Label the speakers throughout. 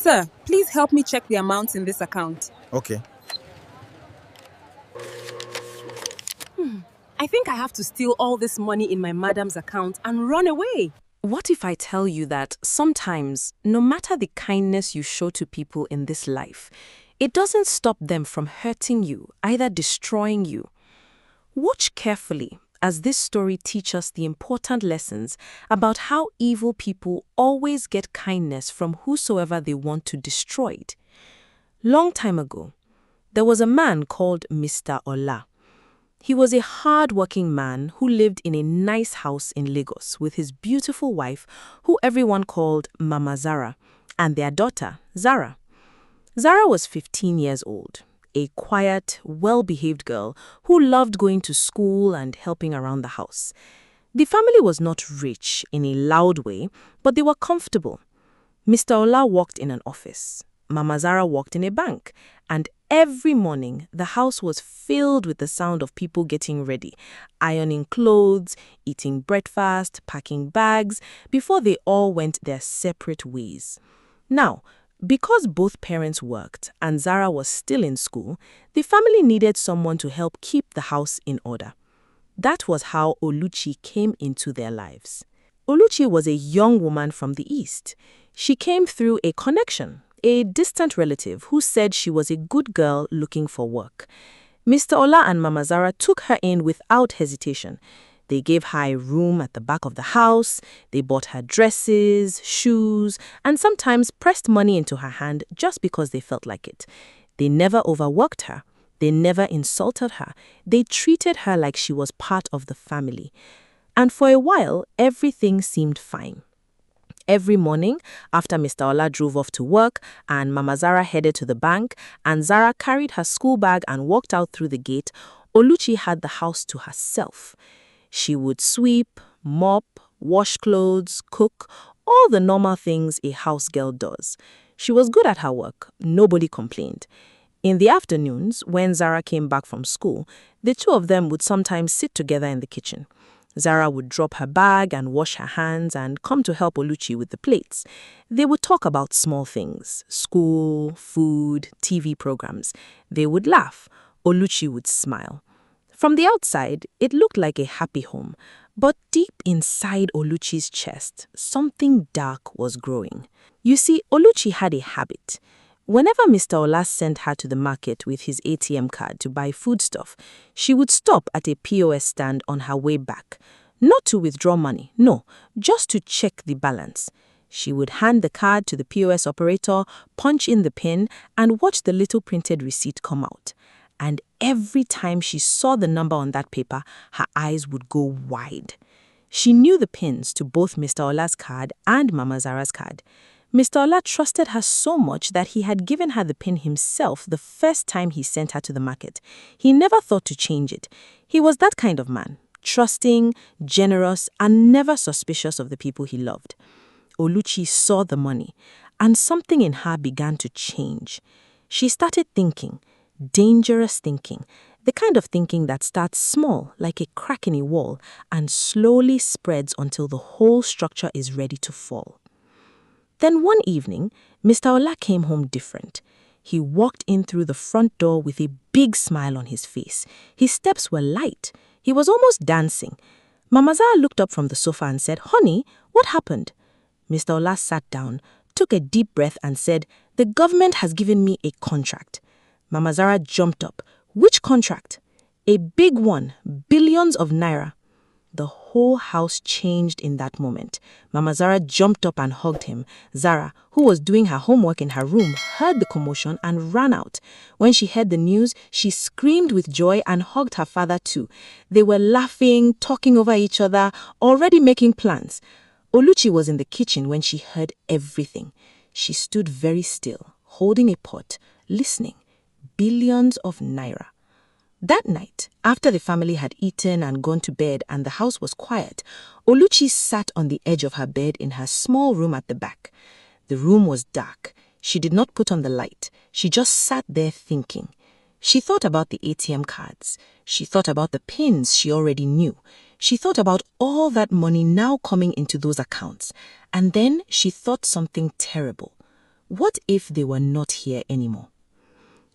Speaker 1: Sir, please help me check the amounts in this account.
Speaker 2: Okay.
Speaker 1: I think I have to steal all this money in my madam's account and run away.
Speaker 3: What if I tell you that sometimes, no matter the kindness you show to people in this life, it doesn't stop them from hurting you, either destroying you? Watch carefully as this story teaches us the important lessons about how evil people always get kindness from whosoever they want to destroy it. Long time ago, there was a man called Mr. Ola. He was a hard-working man who lived in a nice house in Lagos with his beautiful wife, who everyone called Mama Zara, and their daughter, Zara. Zara was 15 years old, a quiet, well-behaved girl who loved going to school and helping around the house. The family was not rich in a loud way, but they were comfortable. Mr. Ola worked in an office. Mama Zara worked in a bank, and every morning the house was filled with the sound of people getting ready, ironing clothes, eating breakfast, packing bags, before they all went their separate ways. Now, because both parents worked and Zara was still in school, the family needed someone to help keep the house in order. That was how Oluchi came into their lives. Oluchi was a young woman from the East. She came through a connection, a distant relative who said she was a good girl looking for work. Mr. Ola and Mama Zara took her in without hesitation. They gave her a room at the back of the house, they bought her dresses, shoes, and sometimes pressed money into her hand just because they felt like it. They never overworked her. They never insulted her. They treated her like she was part of the family. And for a while, everything seemed fine. Every morning, after Mr. Ola drove off to work and Mama Zara headed to the bank and Zara carried her school bag and walked out through the gate, Oluchi had the house to herself. She would sweep, mop, wash clothes, cook, all the normal things a house girl does. She was good at her work. Nobody complained. In the afternoons, when Zara came back from school, the two of them would sometimes sit together in the kitchen. Zara would drop her bag and wash her hands and come to help Oluchi with the plates. They would talk about small things, school, food, TV programs. They would laugh. Oluchi would smile. From the outside, it looked like a happy home, but deep inside Oluchi's chest, something dark was growing. You see, Oluchi had a habit. Whenever Mr. Ola sent her to the market with his ATM card to buy foodstuff, she would stop at a POS stand on her way back. Not to withdraw money, no, just to check the balance. She would hand the card to the POS operator, punch in the PIN, and watch the little printed receipt come out. And every time she saw the number on that paper, her eyes would go wide. She knew the pins to both Mr. Ola's card and Mama Zara's card. Mr. Ola trusted her so much that he had given her the pin himself the first time he sent her to the market. He never thought to change it. He was that kind of man, trusting, generous, and never suspicious of the people he loved. Oluchi saw the money, and something in her began to change. She started thinking, dangerous thinking, the kind of thinking that starts small, like a crack in a wall, and slowly spreads until the whole structure is ready to fall. Then one evening, Mr. Ola came home different. He walked in through the front door with a big smile on his face. His steps were light. He was almost dancing. Mama Zara looked up from the sofa and said, "Honey, what happened?" Mr. Ola sat down, took a deep breath and said, "The government has given me a contract." Mama Zara jumped up. "Which contract?" "A big one, billions of naira." The whole house changed in that moment. Mama Zara jumped up and hugged him. Zara, who was doing her homework in her room, heard the commotion and ran out. When she heard the news, she screamed with joy and hugged her father too. They were laughing, talking over each other, already making plans. Oluchi was in the kitchen when she heard everything. She stood very still, holding a pot, listening. Billions of naira. That night, after the family had eaten and gone to bed and the house was quiet, Oluchi sat on the edge of her bed in her small room at the back. The room was dark. She did not put on the light. She just sat there thinking. She thought about the ATM cards. She thought about the pins she already knew. She thought about all that money now coming into those accounts. And then she thought something terrible.
Speaker 2: What if they were not here anymore?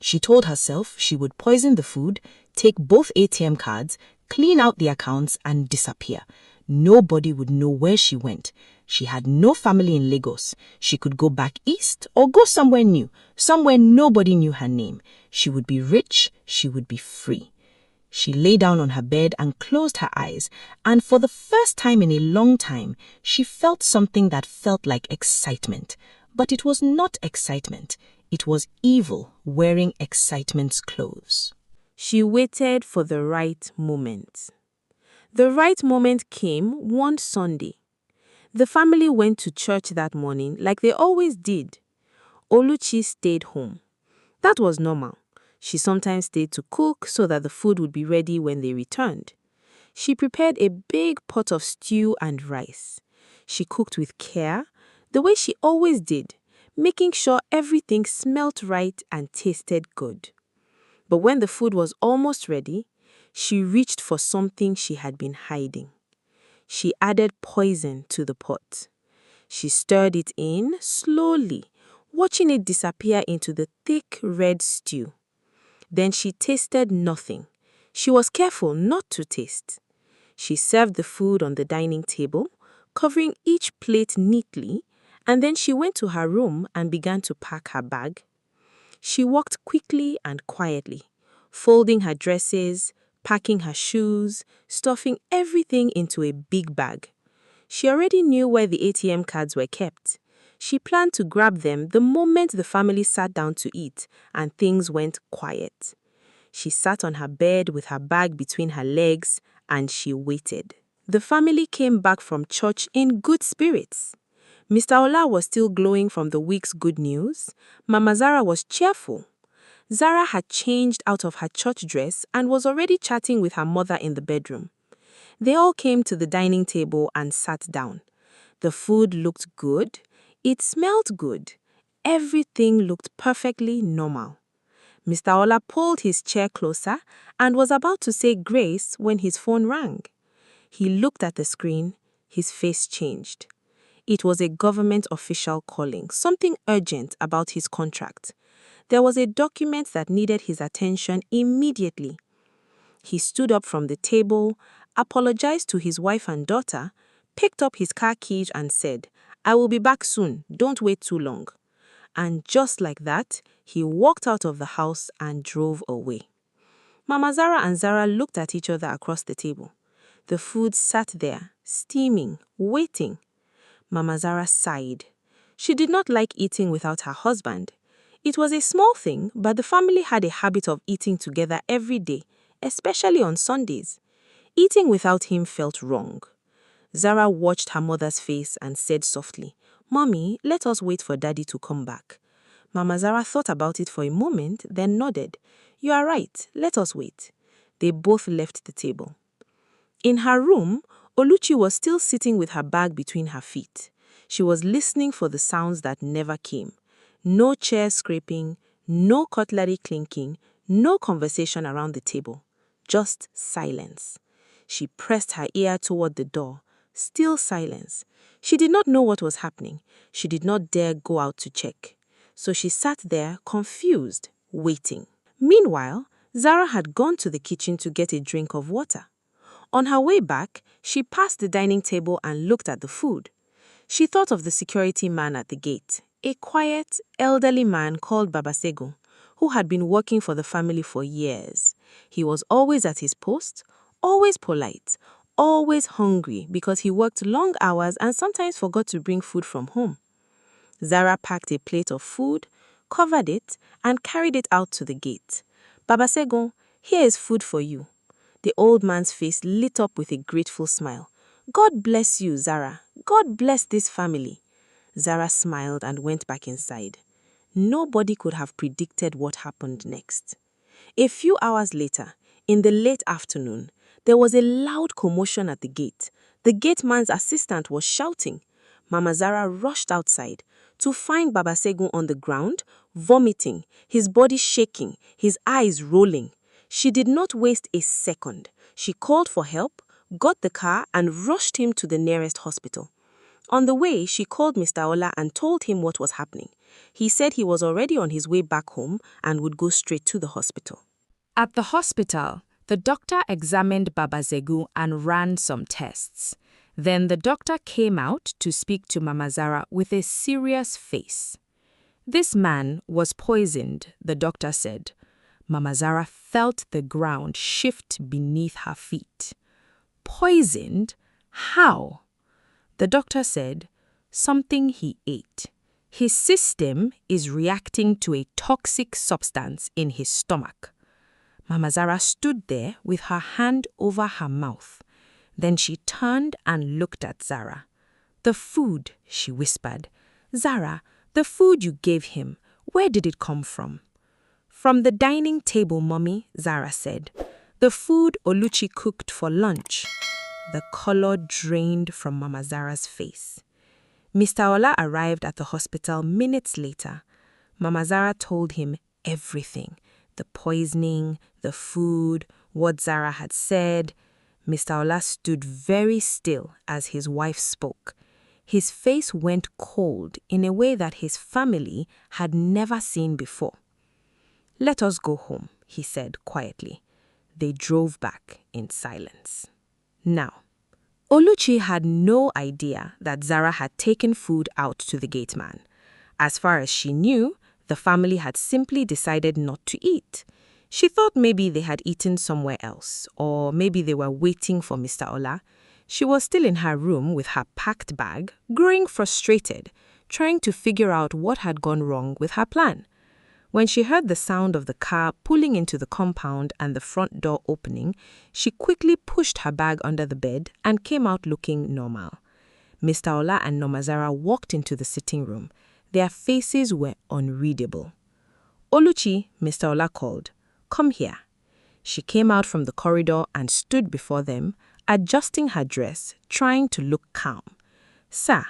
Speaker 2: She told herself she would poison the food, take both ATM cards, clean out the accounts, and disappear. Nobody would know where she went. She had no family in Lagos. She could go back east or go somewhere new, somewhere nobody knew her name. She would be rich, she would be free. She lay down on her bed and closed her eyes, and for the first time in a long time, she felt something that felt like excitement. But it was not excitement. It was evil wearing excitement's clothes.
Speaker 3: She waited for the right moment. The right moment came one Sunday. The family went to church that morning like they always did. Oluchi stayed home. That was normal. She sometimes stayed to cook so that the food would be ready when they returned. She prepared a big pot of stew and rice. She cooked with care, the way she always did, making sure everything smelt right and tasted good. But when the food was almost ready, she reached for something she had been hiding. She added poison to the pot. She stirred it in slowly, watching it disappear into the thick red stew. Then she tasted nothing. She was careful not to taste. She served the food on the dining table, covering each plate neatly, and then she went to her room and began to pack her bag. She walked quickly and quietly, folding her dresses, packing her shoes, stuffing everything into a big bag. She already knew where the ATM cards were kept. She planned to grab them the moment the family sat down to eat and things went quiet. She sat on her bed with her bag between her legs and she waited. The family came back from church in good spirits. Mr. Ola was still glowing from the week's good news. Mama Zara was cheerful. Zara had changed out of her church dress and was already chatting with her mother in the bedroom. They all came to the dining table and sat down. The food looked good. It smelled good. Everything looked perfectly normal. Mr. Ola pulled his chair closer and was about to say grace when his phone rang. He looked at the screen. His face changed. It was a government official calling, something urgent about his contract. There was a document that needed his attention immediately. He stood up from the table, apologized to his wife and daughter, picked up his car keys and said, "I will be back soon, don't wait too long." And just like that, he walked out of the house and drove away. Mama Zara and Zara looked at each other across the table. The food sat there, steaming, waiting. Mama Zara sighed. She did not like eating without her husband. It was a small thing, but the family had a habit of eating together every day, especially on Sundays. Eating without him felt wrong. Zara watched her mother's face and said softly, "Mommy, let us wait for Daddy to come back." Mama Zara thought about it for a moment, then nodded. "You are right, let us wait." They both left the table. In her room, Oluchi was still sitting with her bag between her feet. She was listening for the sounds that never came. No chair scraping, no cutlery clinking, no conversation around the table. Just silence. She pressed her ear toward the door. Still silence. She did not know what was happening. She did not dare go out to check. So she sat there, confused, waiting. Meanwhile, Zara had gone to the kitchen to get a drink of water. On her way back, she passed the dining table and looked at the food. She thought of the security man at the gate, a quiet, elderly man called Babasego, who had been working for the family for years. He was always at his post, always polite, always hungry because he worked long hours and sometimes forgot to bring food from home. Zara packed a plate of food, covered it, and carried it out to the gate. "Babasego, here is food for you." The old man's face lit up with a grateful smile. "God bless you, Zara. God bless this family." Zara smiled and went back inside. Nobody could have predicted what happened next. A few hours later, in the late afternoon, there was a loud commotion at the gate. The gateman's assistant was shouting. Mama Zara rushed outside to find Babasego on the ground, vomiting, his body shaking, his eyes rolling. She did not waste a second. She called for help, got the car, and rushed him to the nearest hospital.
Speaker 2: On the way, she called Mr. Ola and told him what was happening. He said he was already on his way back home and would go straight to the hospital.
Speaker 3: At the hospital, the doctor examined Baba Zegu and ran some tests. Then the doctor came out to speak to Mama Zara with a serious face. This man was poisoned, the doctor said. Mama Zara felt the ground shift beneath her feet. Poisoned? How? The doctor said, something he ate. His system is reacting to a toxic substance in his stomach. Mama Zara stood there with her hand over her mouth. Then she turned and looked at Zara. The food, she whispered. Zara, the food you gave him, where did it come from? From the dining table, Mommy, Zara said. The food Oluchi cooked for lunch. The color drained from Mama Zara's face. Mr. Ola arrived at the hospital minutes later. Mama Zara told him everything. The poisoning, the food, what Zara had said. Mr. Ola stood very still as his wife spoke. His face went cold in a way that his family had never seen before. Let us go home, he said quietly. They drove back in silence. Now, Oluchi had no idea that Zara had taken food out to the gate man. As far as she knew, the family had simply decided not to eat. She thought maybe they had eaten somewhere else, or maybe they were waiting for Mr. Ola. She was still in her room with her packed bag, growing frustrated, trying to figure out what had gone wrong with her plan. When she heard the sound of the car pulling into the compound and the front door opening, she quickly pushed her bag under the bed and came out looking normal. Mr. Ola and Mama Zara walked into the sitting room. Their faces were unreadable. Oluchi, Mr. Ola called. Come here. She came out from the corridor and stood before them, adjusting her dress, trying to look calm. Sir.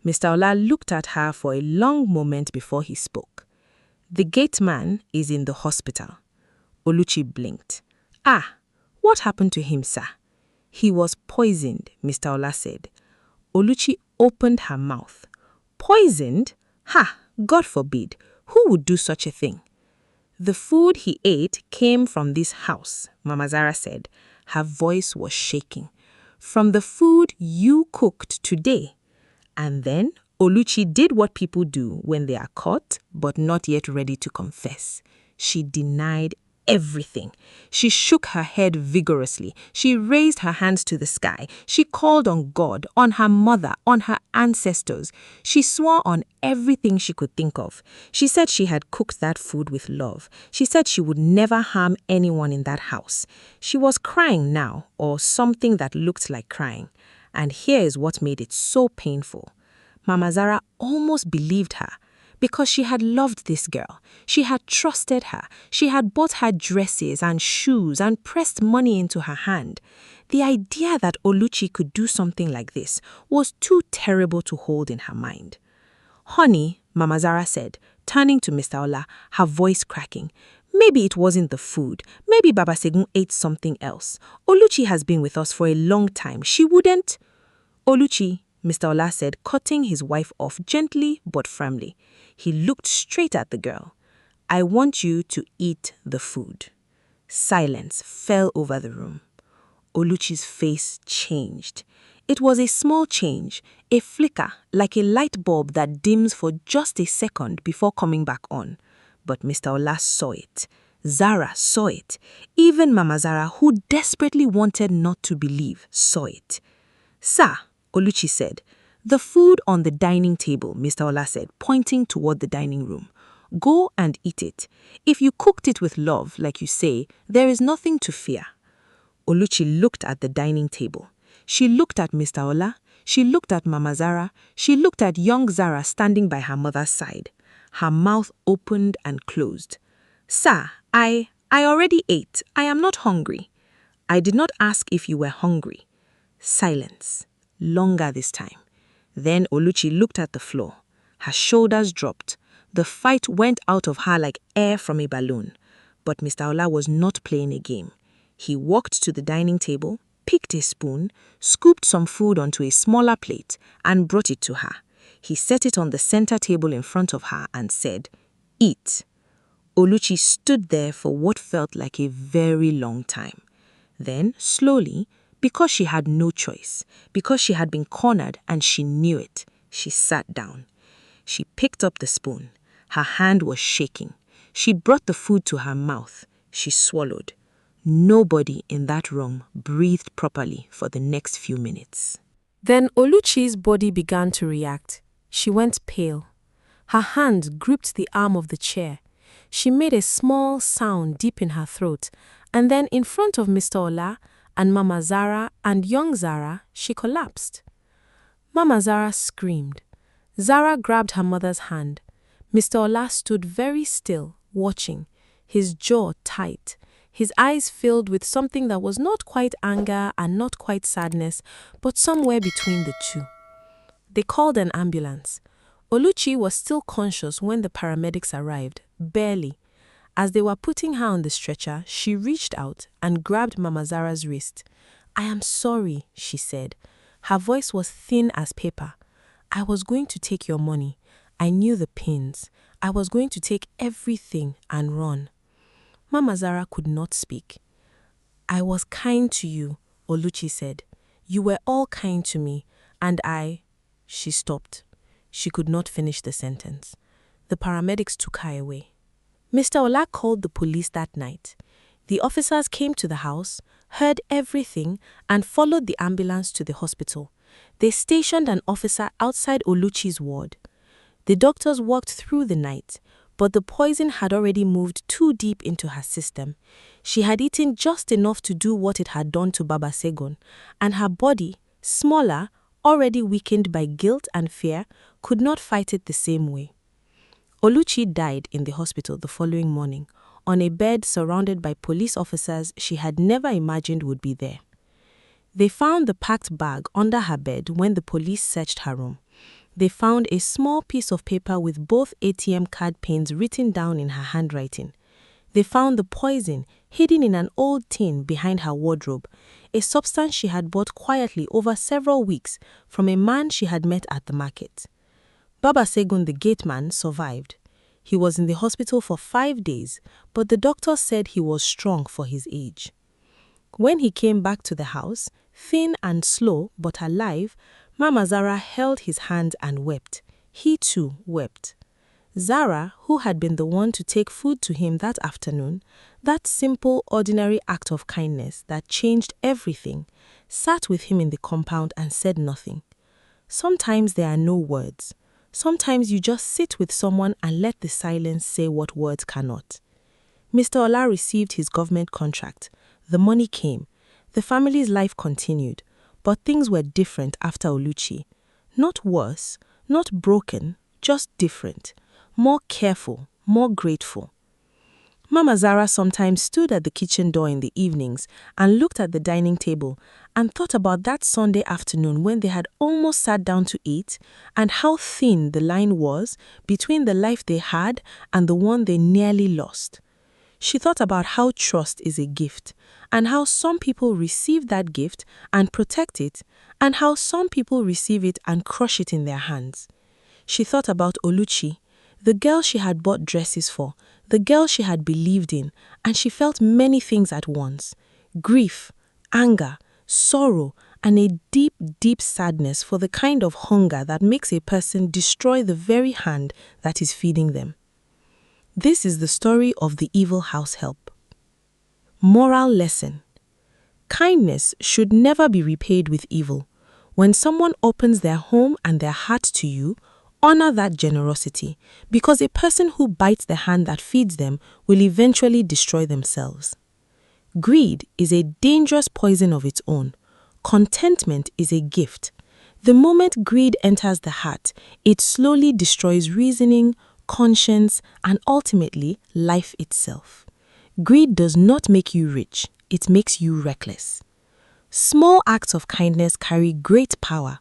Speaker 3: Mr. Ola looked at her for a long moment before he spoke. The gate man is in the hospital. Oluchi blinked. Ah, what happened to him, sir? He was poisoned, Mr. Ola said. Oluchi opened her mouth. Poisoned? Ha, God forbid. Who would do such a thing? The food he ate came from this house, Mama Zara said. Her voice was shaking. From the food you cooked today. And then Oluchi did what people do when they are caught but not yet ready to confess. She denied everything. She shook her head vigorously. She raised her hands to the sky. She called on God, on her mother, on her ancestors. She swore on everything she could think of. She said she had cooked that food with love. She said she would never harm anyone in that house. She was crying now, or something that looked like crying. And here is what made it so painful. Mama Zara almost believed her. Because she had loved this girl. She had trusted her. She had bought her dresses and shoes and pressed money into her hand. The idea that Oluchi could do something like this was too terrible to hold in her mind. Honey, Mama Zara said, turning to Mr. Ola, her voice cracking. Maybe it wasn't the food. Maybe Baba Segun ate something else. Oluchi has been with us for a long time. She wouldn't. Oluchi, Mr. Ola said, cutting his wife off gently but firmly. He looked straight at the girl. I want you to eat the food. Silence fell over the room. Oluchi's face changed. It was a small change, a flicker, like a light bulb that dims for just a second before coming back on. But Mr. Ola saw it. Zara saw it. Even Mama Zara, who desperately wanted not to believe, saw it. Sir, Oluchi said. The food on the dining table, Mr. Ola said, pointing toward the dining room. Go and eat it. If you cooked it with love, like you say, there is nothing to fear. Oluchi looked at the dining table. She looked at Mr. Ola. She looked at Mama Zara. She looked at young Zara standing by her mother's side. Her mouth opened and closed. Sir, I already ate. I am not hungry. I did not ask if you were hungry. Silence. Longer this time. Then Oluchi looked at the floor. Her shoulders dropped. The fight went out of her like air from a balloon. But Mr. Ola was not playing a game. He walked to the dining table,
Speaker 2: picked a spoon, scooped some food onto a smaller plate, and brought it to her. He set it on the center table in front of her and said, "Eat." Oluchi stood there for what felt like a very long time. Then, slowly, because she had no choice, because she had been cornered and she knew it, she sat down. She picked up the spoon. Her hand was shaking. She brought the food to her mouth. She swallowed. Nobody in that room breathed properly for the next few minutes.
Speaker 3: Then Oluchi's body began to react. She went pale. Her hand gripped the arm of the chair. She made a small sound deep in her throat, and then in front of Mr. Ola and Mama Zara and young Zara, she collapsed. Mama Zara screamed. Zara grabbed her mother's hand. Mr. Ola stood very still, watching, his jaw tight, his eyes filled with something that was not quite anger and not quite sadness, but somewhere between the two. They called an ambulance. Oluchi was still conscious when the paramedics arrived, barely. As they were putting her on the stretcher, she reached out and grabbed Mama Zara's wrist. "I am sorry," she said. Her voice was thin as paper. "I was going to take your money. I knew the pins. I was going to take everything and run." Mama Zara could not speak. "I was kind to you," Oluchi said. "You were all kind to me, and I—" She stopped. She could not finish the sentence. The paramedics took her away. Mr. Ola called the police that night. The officers came to the house, heard everything, and followed the ambulance to the hospital. They stationed an officer outside Oluchi's ward. The doctors worked through the night, but the poison had already moved too deep into her system. She had eaten just enough to do what it had done to Baba Segun, and her body, smaller, already weakened by guilt and fear, could not fight it the same way. Oluchi died in the hospital the following morning, on a bed surrounded by police officers she had never imagined would be there. They found the packed bag under her bed when the police searched her room. They found a small piece of paper with both ATM card pins written down in her handwriting. They found the poison hidden in an old tin behind her wardrobe, a substance she had bought quietly over several weeks from a man she had met at the market. Baba Segun, the gateman, survived. He was in the hospital for 5 days, but the doctor said he was strong for his age. When he came back to the house, thin and slow but alive, Mama Zara held his hand and wept. He too wept. Zara, who had been the one to take food to him that afternoon, that simple, ordinary act of kindness that changed everything, sat with him in the compound and said nothing. Sometimes there are no words. Sometimes you just sit with someone and let the silence say what words cannot. Mr. Ola received his government contract. The money came. The family's life continued. But things were different after Oluchi. Not worse, not broken, just different. More careful, more grateful. Mama Zara sometimes stood at the kitchen door in the evenings and looked at the dining table and thought about that Sunday afternoon when they had almost sat down to eat and how thin the line was between the life they had and the one they nearly lost. She thought about how trust is a gift and how some people receive that gift and protect it and how some people receive it and crush it in their hands. She thought about Oluchi, the girl she had bought dresses for, the girl she had believed in, and she felt many things at once: grief, anger, sorrow, and a deep, deep sadness for the kind of hunger that makes a person destroy the very hand that is feeding them. This is the story of the evil house help. Moral lesson: kindness should never be repaid with evil. When someone opens their home and their heart to you, honor that generosity, because a person who bites the hand that feeds them will eventually destroy themselves. Greed is a dangerous poison of its own. Contentment is a gift. The moment greed enters the heart, it slowly destroys reasoning, conscience, and ultimately life itself. Greed does not make you rich, it makes you reckless. Small acts of kindness carry great power.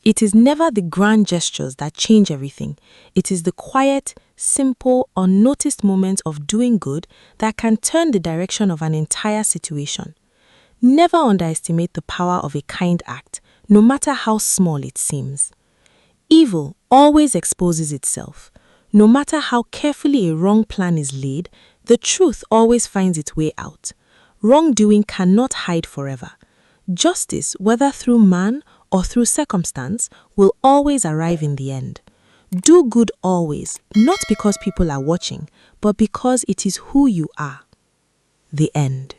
Speaker 3: It is never the grand gestures that change everything. It is the quiet, simple, unnoticed moments of doing good that can turn the direction of an entire situation. Never underestimate the power of a kind act, no matter how small it seems. Evil always exposes itself. No matter how carefully a wrong plan is laid, the truth always finds its way out. Wrongdoing cannot hide forever. Justice, whether through man or through circumstance, will always arrive in the end. Do good always, not because people are watching, but because it is who you are. The end.